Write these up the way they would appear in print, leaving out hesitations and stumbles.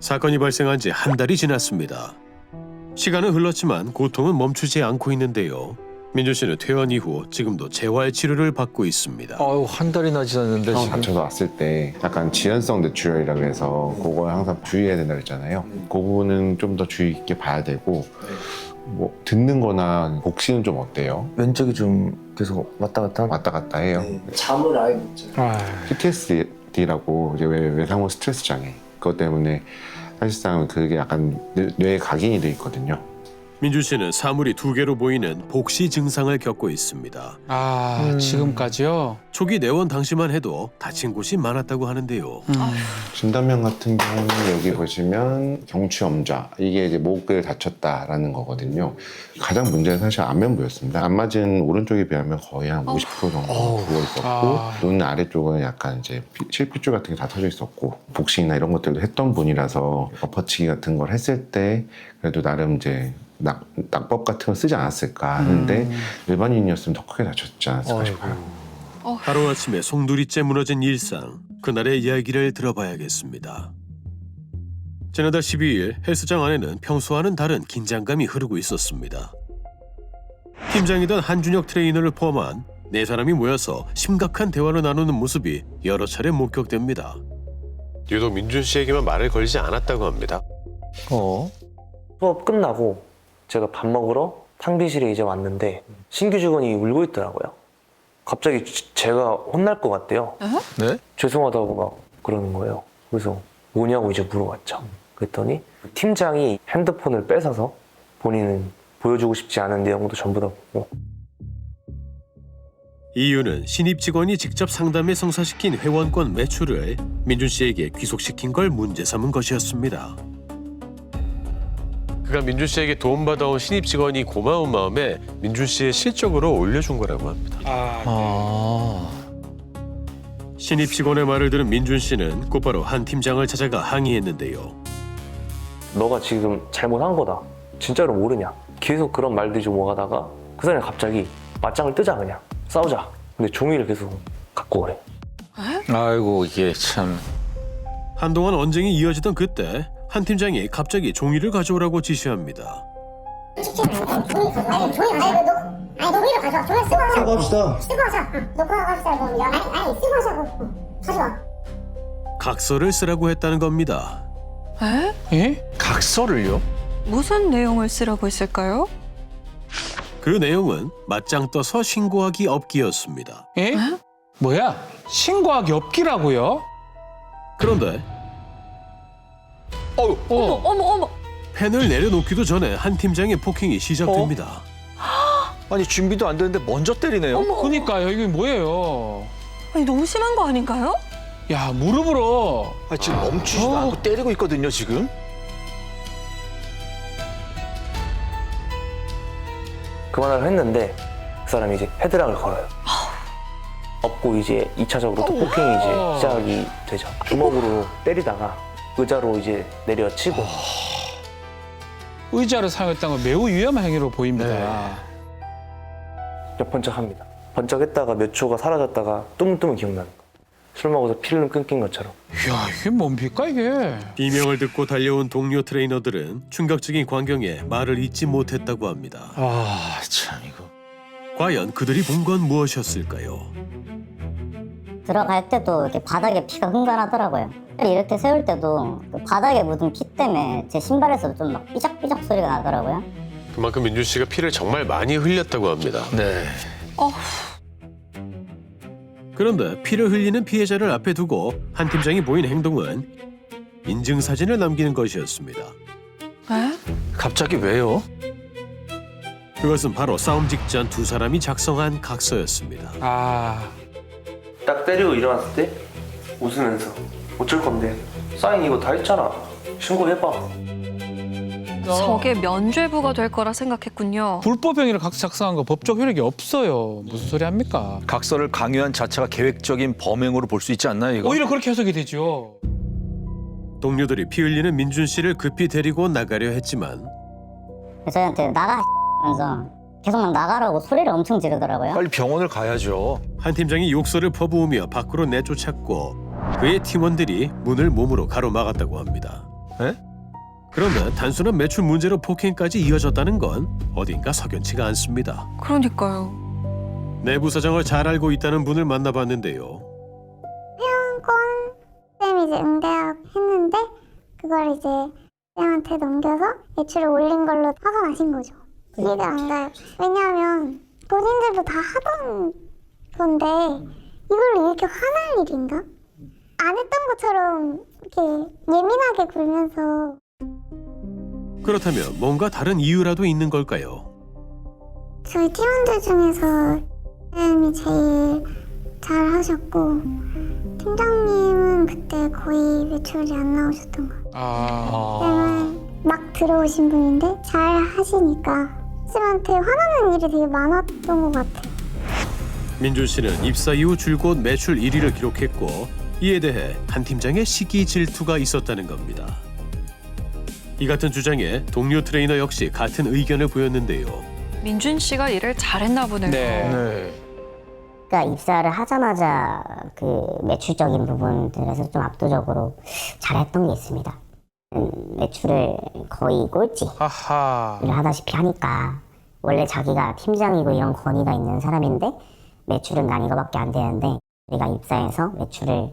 사건이 발생한 지 한 달이 지났습니다. 시간은 흘렀지만 고통은 멈추지 않고 있는데요. 민준 씨는 퇴원 이후 지금도 재활 치료를 받고 있습니다. 아유, 한 달이나 지났는데 처음 지금. 다쳐서 왔을 때 약간 지연성 뇌출혈이라고 해서 그거 항상 주의해야 된다 그랬잖아요. 그 부분은 좀 더 주의 있게 봐야 되고 뭐 듣는 거나 복시는 좀 어때요? 왼쪽이 좀 계속 왔다 갔다 해요. 잠을 아예 못 자요. 아, PTSD라고 이제 외상후 스트레스 장애 그것 때문에 사실상 그게 약간 뇌에 각인이 돼 있거든요. 민준 씨는 사물이 2개로 보이는 복시 증상을 겪고 있습니다. 지금까지요? 초기 내원 당시만 해도 다친 곳이 많았다고 하는데요. 진단명 같은 경우는 여기 보시면 경추염좌 이게 이제 목을 다쳤다라는 거거든요. 가장 문제는 사실 안면부였습니다. 안 맞은 오른쪽에 비하면 거의 한 50% 정도 부어 있었고 눈 아래쪽은 약간 이제 실핏줄 같은 게 다 터져 있었고 복싱이나 이런 것들도 했던 분이라서 엎어치기 같은 걸 했을 때 그래도 나름 이제 낙법 같은 걸 쓰지 않았을까 하는데 일반인이었으면 더 크게 다쳤지 않았을까 싶어요. 하루아침에 송두리째 무너진 일상, 그날의 이야기를 들어봐야겠습니다. 지난달 12일 헬스장 안에는 평소와는 다른 긴장감이 흐르고 있었습니다. 팀장이던 한준혁 트레이너를 포함한 4사람이 모여서 심각한 대화를 나누는 모습이 여러 차례 목격됩니다. 유독 민준 씨에게만 말을 걸지 않았다고 합니다. 수업 끝나고 제가 밥 먹으러 탕비실에 이제 왔는데 신규 직원이 울고 있더라고요. 갑자기 제가 혼날 것 같대요. 네? 죄송하다고 막 그러는 거예요. 그래서 뭐냐고 이제 물어봤죠. 그랬더니 팀장이 핸드폰을 뺏어서 본인은 보여주고 싶지 않은 내용도 전부 다 보고 이유는 신입 직원이 직접 상담에 성사시킨 회원권 매출을 민준 씨에게 귀속시킨 걸 문제 삼은 것이었습니다. 그가 민준 씨에게 도움받아온 신입 직원이 고마운 마음에 민준 씨의 실적으로 올려준 거라고 합니다. 신입 직원의 말을 들은 민준 씨는 곧바로 한 팀장을 찾아가 항의했는데요. 너가 지금 잘못한 거다. 진짜로 모르냐. 계속 그런 말들이 좀 오가다가 그 사람이 갑자기 맞짱을 뜨자 그냥. 싸우자. 근데 종이를 계속 갖고 오래. 아이고, 이게 참. 한동안 언쟁이 이어지던 그때 한 팀장이 갑자기 종이를 가져오라고 지시합니다. 아니 종이를 가져와. 종이 쓰고 하자. 쓰고 합시다. 쓰고 하자. 놓고 합시다. 아니 쓰고 하자고. 가져와. 각서를 쓰라고 했다는 겁니다. 예? 각서를요? 무슨 내용을 쓰라고 했을까요? 그 내용은 맞짱 떠서 신고하기 없기였습니다. 예? 뭐야? 신고하기 없기라고요? 그런데 어머. 펜을 내려놓기도 전에 한 팀장의 폭행이 시작됩니다. 아니 준비도 안 되는데 먼저 때리네요. 그러니까요, 이게 뭐예요? 아니, 너무 심한 거 아닌가요? 야, 무릎으로. 아, 지금 멈추지도 않고 때리고 있거든요 지금. 그만하려 했는데 그 사람이 이제 헤드락을 걸어요. 업고 이제 2차적으로 또 폭행이 이제 시작이 되죠. 주먹으로 때리다가 의자로 이제 내려치고 의자를 사용했다는 건 매우 위험한 행위로 보입니다. 몇 번쩍합니다. 번쩍했다가 몇 초가 사라졌다가 뚜문뚜문 기억나는 거. 술 먹어서 피를 끊긴 것처럼. 이야, 이게 뭡니까 이게? 비명을 듣고 달려온 동료 트레이너들은 충격적인 광경에 말을 잇지 못했다고 합니다. 참 이거. 과연 그들이 본 건 무엇이었을까요? 들어갈 때도 이렇게 바닥에 피가 흥건하더라고요. 이렇게 세울 때도 그 바닥에 묻은 피 때문에 제 신발에서 좀 막 삐적삐적 소리가 나더라고요. 그만큼 민준 씨가 피를 정말 많이 흘렸다고 합니다. 네. 그런데 피를 흘리는 피해자를 앞에 두고 한 팀장이 보인 행동은 인증사진을 남기는 것이었습니다. 갑자기 왜요? 그것은 바로 싸움 직전 2사람이 작성한 각서였습니다. 딱 때리고 일어났을 때 웃으면서 어쩔 건데 사인 이거 다 했잖아. 신고해봐. 저게 면죄부가 될 거라 생각했군요. 불법행위를 각서 작성한 거 법적 효력이 없어요. 무슨 소리 합니까? 각서를 강요한 자체가 계획적인 범행으로 볼 수 있지 않나요 이거? 오히려 그렇게 해석이 되죠. 동료들이 피 흘리는 민준 씨를 급히 데리고 나가려 했지만 저희한테 나가 하면서 계속 막 나가라고 소리를 엄청 지르더라고요. 빨리 병원을 가야죠. 한 팀장이 욕설을 퍼부으며 밖으로 내쫓았고 그의 팀원들이 문을 몸으로 가로막았다고 합니다. 그런데 단순한 매출 문제로 폭행까지 이어졌다는 건 어딘가 석연치가 않습니다. 그러니까요. 내부 사정을 잘 알고 있다는 분을 만나봤는데요. 쌤이 이제 응대하고 했는데 그걸 이제 쌤한테 넘겨서 매출을 올린 걸로 화가 나신 거죠. 이해가 안 가요. 왜냐하면 본인들도 다 하던 건데 이걸로 이렇게 화날 일인가? 안 했던 것처럼 이렇게 예민하게 굴면서 그렇다면 뭔가 다른 이유라도 있는 걸까요? 저희 팀원들 중에서 쌤이 제일 잘 하셨고 팀장님은 그때 거의 매출이 안 나오셨던 것 같아요. 쌤은 막 들어오신 분인데 잘 하시니까 쌤한테 화나는 일이 되게 많았던 것 같아요. 민준 씨는 입사 이후 줄곧 매출 1위를 기록했고 이에 대해 한 팀장의 시기 질투가 있었다는 겁니다. 이 같은 주장에 동료 트레이너 역시 같은 의견을 보였는데요. 민준 씨가 일을 잘했나 보네요. 네. 그러니까 입사를 하자마자 그 매출적인 부분들에서 좀 압도적으로 잘했던 게 있습니다. 매출을 거의 꼴찌를 하하. 하다시피 하니까 원래 자기가 팀장이고 이런 권위가 있는 사람인데 매출은 난 이거밖에 안 되는데 내가 입사해서 매출을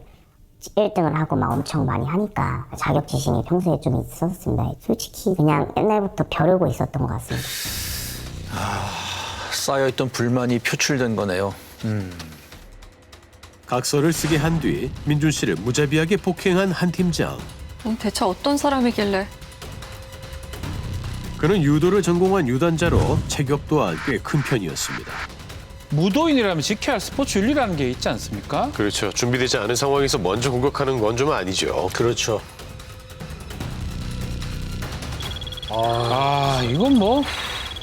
1등을 하고 막 엄청 많이 하니까 자격지심이 평소에 좀 있었습니다. 솔직히 그냥 옛날부터 벼르고 있었던 것 같습니다. 쌓여있던 불만이 표출된 거네요. 각서를 쓰게 한 뒤 민준 씨를 무자비하게 폭행한 한 팀장. 대체 어떤 사람이길래? 그는 유도를 전공한 유단자로 체격 또한 꽤 큰 편이었습니다. 무도인이라면 지켜야 할 스포츠 윤리라는 게 있지 않습니까? 그렇죠. 준비되지 않은 상황에서 먼저 공격하는 건 좀 아니죠. 그렇죠. 이건 뭐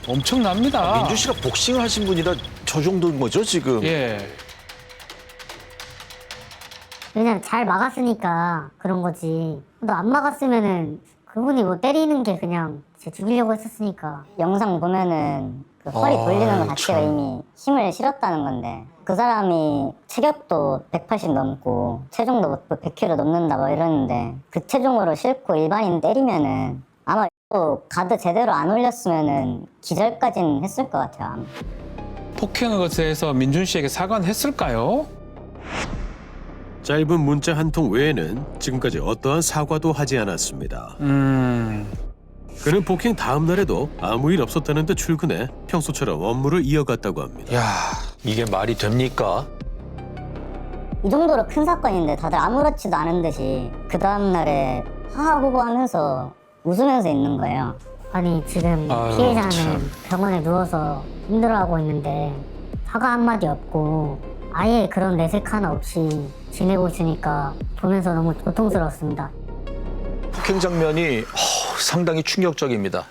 엄청납니다. 민준 씨가 복싱을 하신 분이라 저 정도인 거죠, 지금? 예. 그냥 잘 막았으니까 그런 거지. 너 안 막았으면은 그분이 뭐 때리는 게 그냥 제 죽이려고 했었으니까. 영상 보면은 그 허리 돌리는 거 자체가 이미 힘을 실었다는 건데 그 사람이 체격도 180 넘고 체중도 100kg 넘는다 뭐 이러는데 그 체중으로 실고 일반인 때리면은 아마 또 가드 제대로 안 올렸으면은 기절까지는 했을 것 같아요. 아마. 폭행한 것에 대해서 민준 씨에게 사과는 했을까요? 짧은 문자 한 통 외에는 지금까지 어떠한 사과도 하지 않았습니다. 그는 폭행 다음 날에도 아무 일 없었다는 듯 출근해 평소처럼 업무를 이어갔다고 합니다. 야, 이게 말이 됩니까? 이 정도로 큰 사건인데 다들 아무렇지도 않은 듯이 그 다음 날에 하하호호하면서 웃으면서 있는 거예요. 아니 지금 아유, 피해자는 참. 병원에 누워서 힘들어하고 있는데 사과 한마디 없고 아예 그런 내색 하나 없이 지내고 있으니까 보면서 너무 고통스러웠습니다. 폭행 장면이 상당히 충격적입니다.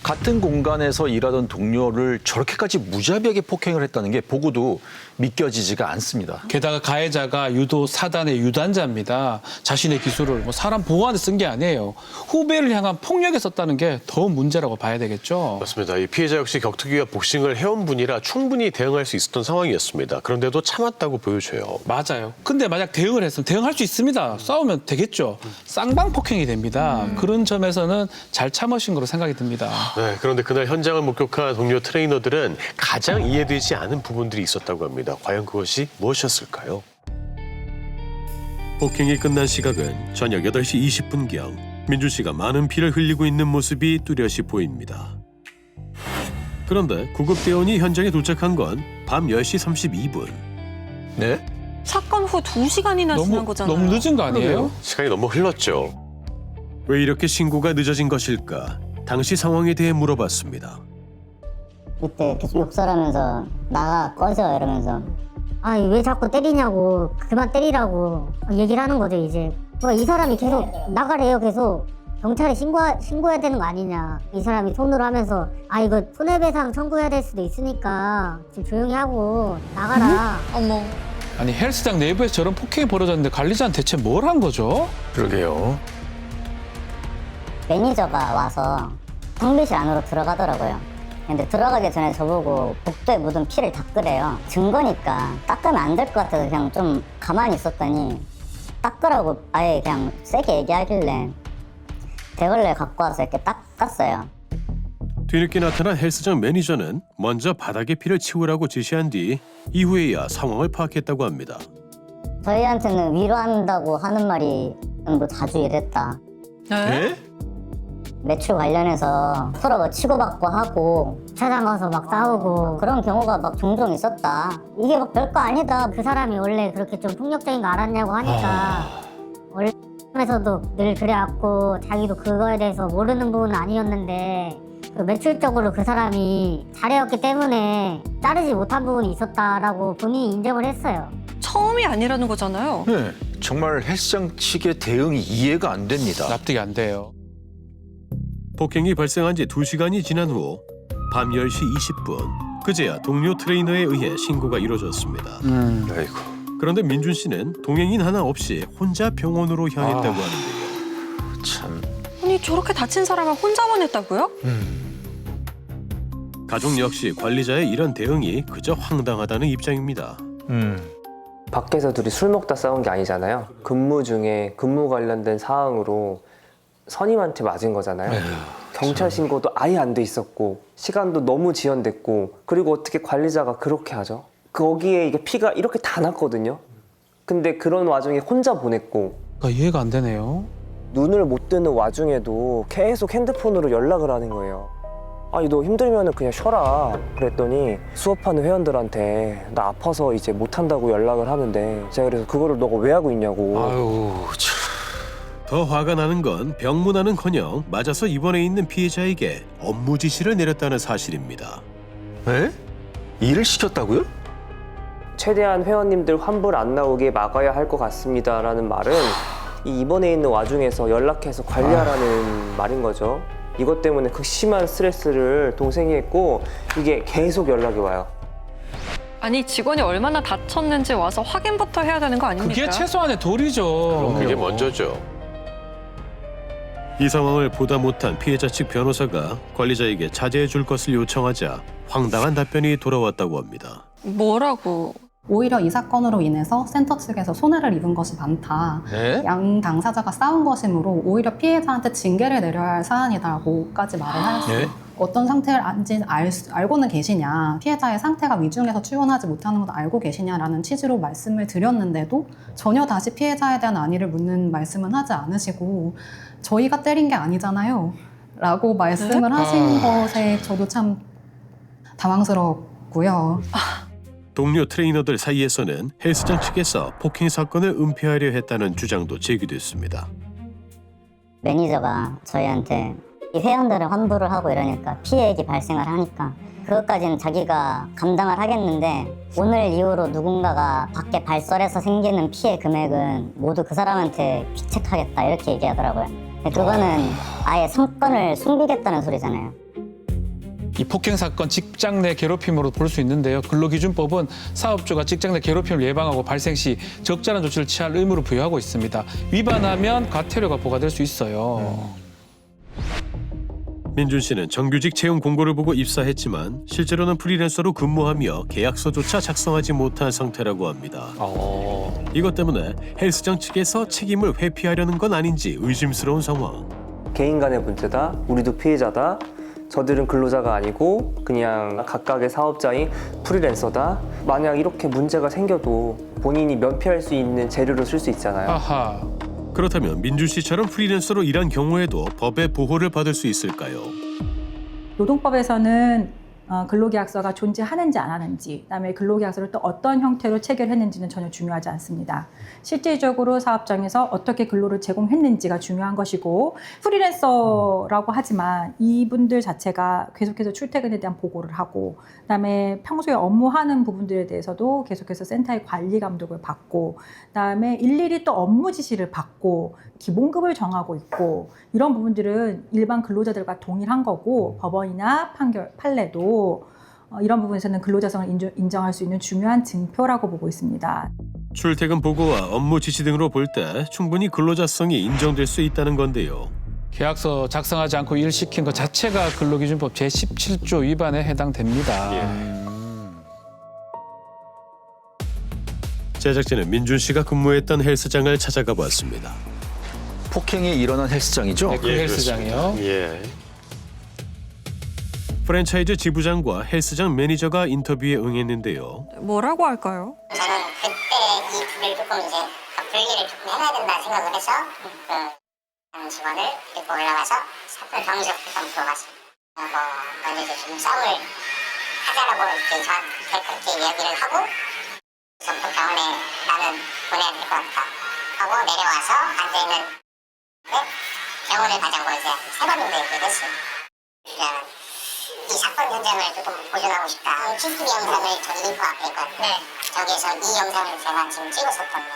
같은 공간에서 일하던 동료를 저렇게까지 무자비하게 폭행을 했다는 게 보고도 믿겨지지가 않습니다. 게다가 가해자가 유도 사단의 유단자입니다. 자신의 기술을 뭐 사람 보호하는 데 쓴 게 아니에요. 후배를 향한 폭력에 썼다는 게 더 문제라고 봐야 되겠죠. 맞습니다. 이 피해자 역시 격투기와 복싱을 해온 분이라 충분히 대응할 수 있었던 상황이었습니다. 그런데도 참았다고 보여줘요. 맞아요. 근데 만약 대응을 했으면 대응할 수 있습니다. 싸우면 되겠죠. 쌍방 폭행이 됩니다. 그런 점에서는 잘 참으신 거로 생각이 듭니다. 네, 그런데 그날 현장을 목격한 동료 트레이너들은 가장 이해되지 않은 부분들이 있었다고 합니다. 과연 그것이 무엇이었을까요? 폭행이 끝난 시각은 저녁 8시 20분경 민준 씨가 많은 피를 흘리고 있는 모습이 뚜렷이 보입니다. 그런데 구급대원이 현장에 도착한 건 밤 10시 32분. 네? 사건 후 2시간이나 지난 거잖아요. 너무 늦은 거 아니에요? 시간이 너무 흘렀죠. 왜 이렇게 신고가 늦어진 것일까? 당시 상황에 대해 물어봤습니다. 이때 계속 욕설하면서 나가 꺼져 이러면서 아 왜 자꾸 때리냐고 그만 때리라고 얘기를 하는 거죠 이제. 이 사람이 계속 나가래요. 계속 경찰에 신고해야 되는 거 아니냐. 이 사람이 손으로 하면서 아 이거 손해배상 청구해야 될 수도 있으니까 좀 조용히 하고 나가라. 어머. 아니 헬스장 내부에서 저런 폭행이 벌어졌는데 관리자는 대체 뭘 한 거죠? 그러게요. 매니저가 와서 탕비실 안으로 들어가더라고요. 근데 들어가기 전에 저보고 복도에 묻은 피를 닦으래요. 증거니까 닦으면 안 될 것 같아서 그냥 좀 가만히 있었더니 닦으라고 아예 그냥 세게 얘기하길래 대걸레 갖고 와서 이렇게 닦았어요. 뒤늦게 나타난 헬스장 매니저는 먼저 바닥에 피를 치우라고 지시한 뒤 이후에야 상황을 파악했다고 합니다. 저희한테는 위로한다고 하는 말이 뭐 자주 이랬다. 네? 매출 관련해서 서로 뭐 치고받고 하고 차장 가서 막 싸우고 그런 경우가 막 종종 있었다. 이게 막 별거 아니다. 그 사람이 원래 그렇게 좀 폭력적인 거 알았냐고 하니까 원래 에서도 늘 그래왔고 자기도 그거에 대해서 모르는 부분은 아니었는데 그 매출적으로 그 사람이 잘해왔기 때문에 자르지 못한 부분이 있었다라고 본인이 인정을 했어요. 처음이 아니라는 거잖아요. 네. 정말 헬스장 측의 대응이 이해가 안 됩니다. 납득이 안 돼요. 폭행이 발생한 지 2시간이 지난 후 밤 10시 20분 그제야 동료 트레이너에 의해 신고가 이루어졌습니다. 아이고. 그런데 민준 씨는 동행인 하나 없이 혼자 병원으로 향했다고 하는데요. 참. 아니 저렇게 다친 사람을 혼자 보냈다고요? 가족 역시 관리자의 이런 대응이 그저 황당하다는 입장입니다. 밖에서 둘이 술 먹다 싸운 게 아니잖아요. 근무 중에 근무 관련된 사항으로 선임한테 맞은 거잖아요. 경찰 신고도 아예 안 돼 있었고 시간도 너무 지연됐고 그리고 어떻게 관리자가 그렇게 하죠? 거기에 이게 피가 이렇게 다 났거든요. 근데 그런 와중에 혼자 보냈고 그러니까 이해가 안 되네요. 눈을 못 뜨는 와중에도 계속 핸드폰으로 연락을 하는 거예요. 아니 너 힘들면 그냥 쉬어라 그랬더니 수업하는 회원들한테 나 아파서 이제 못한다고 연락을 하는데 제가 그래서 그거를 너가 왜 하고 있냐고. 아유, 참. 더 화가 나는 건 병문안은커녕 맞아서 입원해 있는 피해자에게 업무 지시를 내렸다는 사실입니다. 에? 일을 시켰다고요? 최대한 회원님들 환불 안 나오게 막아야 할 것 같습니다라는 말은 이 입원해 있는 와중에서 연락해서 관리하라는 말인 거죠. 이것 때문에 극심한 스트레스를 동생이 했고 이게 계속 연락이 와요. 아니 직원이 얼마나 다쳤는지 와서 확인부터 해야 되는 거 아닙니까? 그게 최소한의 도리죠. 그게 먼저죠. 이 상황을 보다 못한 피해자 측 변호사가 관리자에게 자제해 줄 것을 요청하자 황당한 답변이 돌아왔다고 합니다. 뭐라고? 오히려 이 사건으로 인해서 센터 측에서 손해를 입은 것이 많다. 네? 양 당사자가 싸운 것이므로 오히려 피해자한테 징계를 내려야 할 사안이다라고까지 말을 하였어요. 네? 어떤 상태인지 알고는 계시냐, 피해자의 상태가 위중해서 출근하지 못하는 걸 알고 계시냐라는 취지로 말씀을 드렸는데도 전혀 다시 피해자에 대한 안위를 묻는 말씀은 하지 않으시고 저희가 때린 게 아니잖아요 라고 말씀을 하신 것에 저도 참 당황스럽고요. 동료 트레이너들 사이에서는 헬스장 측에서 폭행 사건을 은폐하려 했다는 주장도 제기됐습니다. 매니저가 저희한테 이 회원들을 환불을 하고 이러니까 피해액이 발생을 하니까 그것까지는 자기가 감당을 하겠는데 오늘 이후로 누군가가 밖에 발설해서 생기는 피해 금액은 모두 그 사람한테 귀책하겠다 이렇게 얘기하더라고요. 근데 그거는 아예 성건을 숨기겠다는 소리잖아요. 이 폭행 사건 직장 내 괴롭힘으로 볼 수 있는데요. 근로기준법은 사업주가 직장 내 괴롭힘을 예방하고 발생 시 적절한 조치를 취할 의무를 부여하고 있습니다. 위반하면 과태료가 부과될 수 있어요. 민준 씨는 정규직 채용 공고를 보고 입사했지만 실제로는 프리랜서로 근무하며 계약서조차 작성하지 못한 상태라고 합니다. 이것 때문에 헬스장 측에서 책임을 회피하려는 건 아닌지 의심스러운 상황. 개인 간의 문제다. 우리도 피해자다. 저들은 근로자가 아니고 그냥 각각의 사업자인 프리랜서다. 만약 이렇게 문제가 생겨도 본인이 면피할 수 있는 재료로 쓸 수 있잖아요. 아하. 그렇다면 민준 씨처럼 프리랜서로 일한 경우에도 법의 보호를 받을 수 있을까요? 노동법에서는 근로계약서가 존재하는지 안 하는지, 그다음에 근로계약서를 또 어떤 형태로 체결했는지는 전혀 중요하지 않습니다. 실질적으로 사업장에서 어떻게 근로를 제공했는지가 중요한 것이고, 프리랜서라고 하지만 이분들 자체가 계속해서 출퇴근에 대한 보고를 하고, 그다음에 평소에 업무하는 부분들에 대해서도 계속해서 센터의 관리 감독을 받고, 그다음에 일일이 또 업무 지시를 받고 기본급을 정하고 있고, 이런 부분들은 일반 근로자들과 동일한 거고, 법원이나 판례도 이런 부분에서는 근로자성을 인정할 수 있는 중요한 증표라고 보고 있습니다. 출퇴근 보고와 업무 지시 등으로 볼 때 충분히 근로자성이 인정될 수 있다는 건데요. 계약서 작성하지 않고 일 시킨 것 자체가 근로기준법 제17조 위반에 해당됩니다. 제작진은 민준 씨가 근무했던 헬스장을 찾아가 봤습니다. 폭행이 일어난 헬스장이죠? 네, 그 헬스장이요. 예. 프랜차이즈 지부장과 헬스장 매니저가 인터뷰에 응했는데요. 뭐라고 할까요? 저는 그때 이 부분을 조금 이제 분리를 조금 해놔야 된다 생각을 해서 그 직원을 데리고 올라가서 사건 정식 회담 들어갔습니다. 먼저 이제 좀 싸움을 하자라고 이렇게 저한테 그렇게 이야기를 하고 전부 병원에 나는 보내야 될 것 같다 하고 내려와서 앉아있는 병원을 가자고 이제 3번 정도 얘기를 했어요. 이 사건 현장을 조금 보존하고 싶다. CCTV 영상을 저기 링크 앞에 있거든요. 저기에서 이 영상을 제가 지금 찍었었거든요.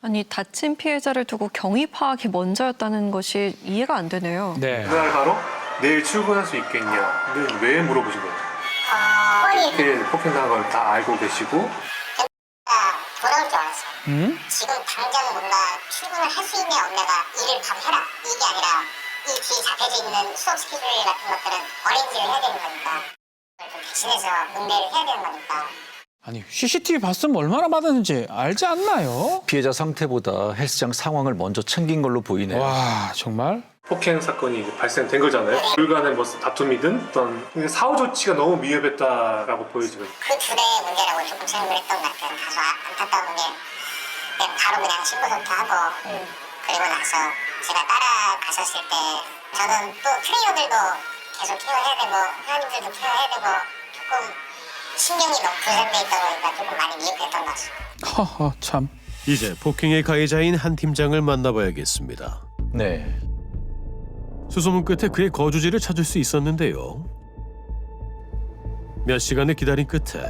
아니 다친 피해자를 두고 경위 파악이 먼저였다는 것이 이해가 안 되네요. 네. 그날 바로 내일 출근할 수 있겠냐는 왜 물어보신 거예요? 내일 폭행당한 걸 다 알고 계시고 돌아올 줄 알았어요. 지금 당장 뭔가 출근을 할 수 있냐 없냐가 일을 바로 해라. 이게 아니라 이 뒤에 잡혀져 있는 수업 스케줄 같은 것들은 어레인지를 해야 되는 거니까 좀 대신해서 응대를 해야 되는 거니까 아니 CCTV 봤으면 얼마나 받았는지 알지 않나요? 피해자 상태보다 헬스장 상황을 먼저 챙긴 걸로 보이네요. 와 정말? 폭행 사건이 이제 발생된 거잖아요. 불간의 뭐 다툼이든 어떤 사후 조치가 너무 미흡했다라고 보여지는. 그 두 대의 문제라고 조금 생각을 했던 것 같아요. 다소 안타까운 게 그냥 바로 그냥 신고서부터 하고 그리고 나서 제가 따라갔었을 때 저는 또 트레이너들도 계속 케어해야 되고 회원님들도 케어해야 되고 조금 신경이 너무 분산돼 있다 보니까 조금 많이 미흡했던 것 같습니다. 허허 참. 이제 폭행의 가해자인 한 팀장을 만나봐야겠습니다. 네. 수소문 끝에 그의 거주지를 찾을 수 있었는데요. 몇 시간을 기다린 끝에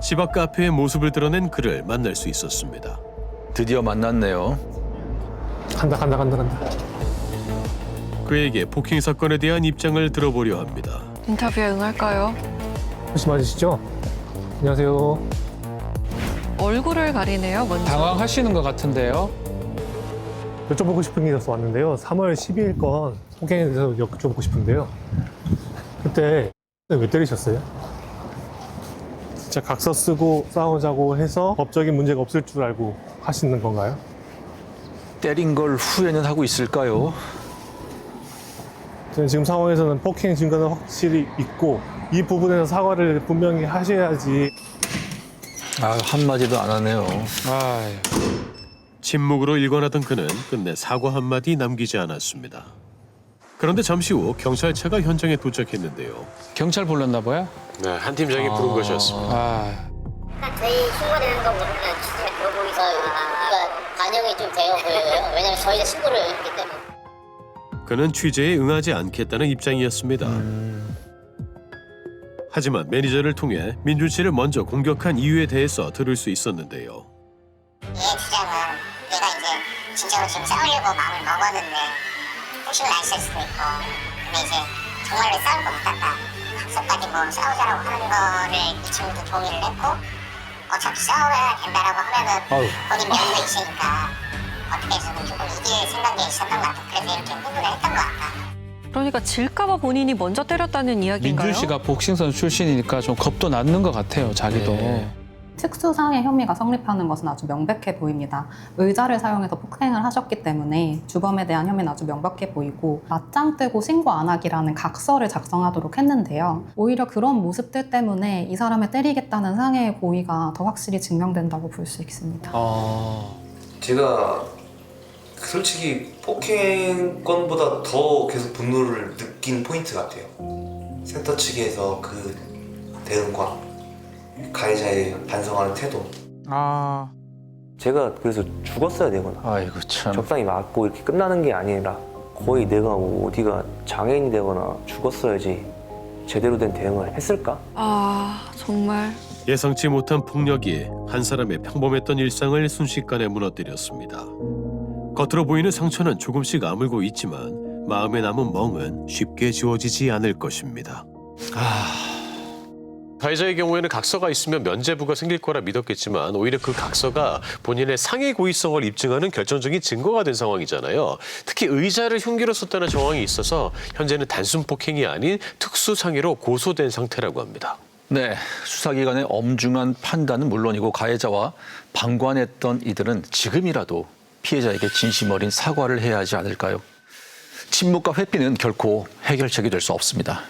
집 앞 카페의 모습을 드러낸 그를 만날 수 있었습니다. 드디어 만났네요. 간다. 그에게 폭행 사건에 대한 입장을 들어보려 합니다. 인터뷰에 응할까요? 혹시 맞으시죠? 안녕하세요. 얼굴을 가리네요. 먼저. 당황하시는 것 같은데요. 여쭤보고 싶은 게 있어서 왔는데요. 3월 12일 건 폭행에 대해서 여쭤보고 싶은데요. 그때 왜 때리셨어요? 진짜 각서 쓰고 싸우자고 해서 법적인 문제가 없을 줄 알고 하시는 건가요? 때린 걸 후회는 하고 있을까요? 저는 지금 상황에서는 폭행 증거는 확실히 있고 이 부분에서 사과를 분명히 하셔야지. 아, 한마디도 안 하네요. 아, 침묵으로 일관하던 그는 끝내 사과 한마디 남기지 않았습니다. 그런데 잠시 후 경찰차가 현장에 도착했는데요. 경찰 불렀나 봐요? 네, 한 팀장이 부른 것이었습니다. 아, 저희 신고되는 거 모르면 진짜 물어보기서 우리가 반영이 좀 되어 보여요. 왜냐면 저희가 신고를 했기 때문에. 그는 취재에 응하지 않겠다는 입장이었습니다. 하지만 매니저를 통해 민준 씨를 먼저 공격한 이유에 대해서 들을 수 있었는데요. 얘 주장은 내가 이제 진짜로 지금 싸우려고 마음을 먹었는데 혹시나 있을 수도 있고 근데 이제 정말로 싸울 것 같았다. 각서까지 뭐 싸우자라고 하는 거를 이 친구도 동의를 했고 어차피 싸워야 된다라고 하면은 본인 면도 있으니까 어떻게 해서든 조금 이길 생각이 있었던 것 같아. 그래서 이렇게 흥분을 했던 것 같아. 그러니까 질까봐 본인이 먼저 때렸다는 이야기인가요? 민준 씨가 복싱 선수 출신이니까 좀 겁도 났는 것 같아요, 자기도. 네. 특수상해 혐의가 성립하는 것은 아주 명백해 보입니다. 의자를 사용해서 폭행을 하셨기 때문에 주범에 대한 혐의는 아주 명백해 보이고 맞짱 뜨고 신고 안 하기라는 각서를 작성하도록 했는데요. 오히려 그런 모습들 때문에 이 사람을 때리겠다는 상해의 고의가 더 확실히 증명된다고 볼 수 있습니다. 제가 솔직히 폭행 건보다 더 계속 분노를 느낀 포인트 같아요. 센터 측에서 그 대응과 가해자의 반성하는 태도. 아, 제가 그래서 죽었어야 되거나 아이고 참. 적당히 맞고 이렇게 끝나는 게 아니라 거의 내가 뭐 어디가 장애인이 되거나 죽었어야지 제대로 된 대응을 했을까? 아 정말 예상치 못한 폭력이 한 사람의 평범했던 일상을 순식간에 무너뜨렸습니다. 겉으로 보이는 상처는 조금씩 아물고 있지만 마음에 남은 멍은 쉽게 지워지지 않을 것입니다. 가해자의 경우에는 각서가 있으면 면죄부가 생길 거라 믿었겠지만 오히려 그 각서가 본인의 상해 고의성을 입증하는 결정적인 증거가 된 상황이잖아요. 특히 의자를 흉기로 썼다는 정황이 있어서 현재는 단순 폭행이 아닌 특수상해로 고소된 상태라고 합니다. 네, 수사기관의 엄중한 판단은 물론이고 가해자와 방관했던 이들은 지금이라도 피해자에게 진심 어린 사과를 해야 하지 않을까요? 침묵과 회피는 결코 해결책이 될 수 없습니다.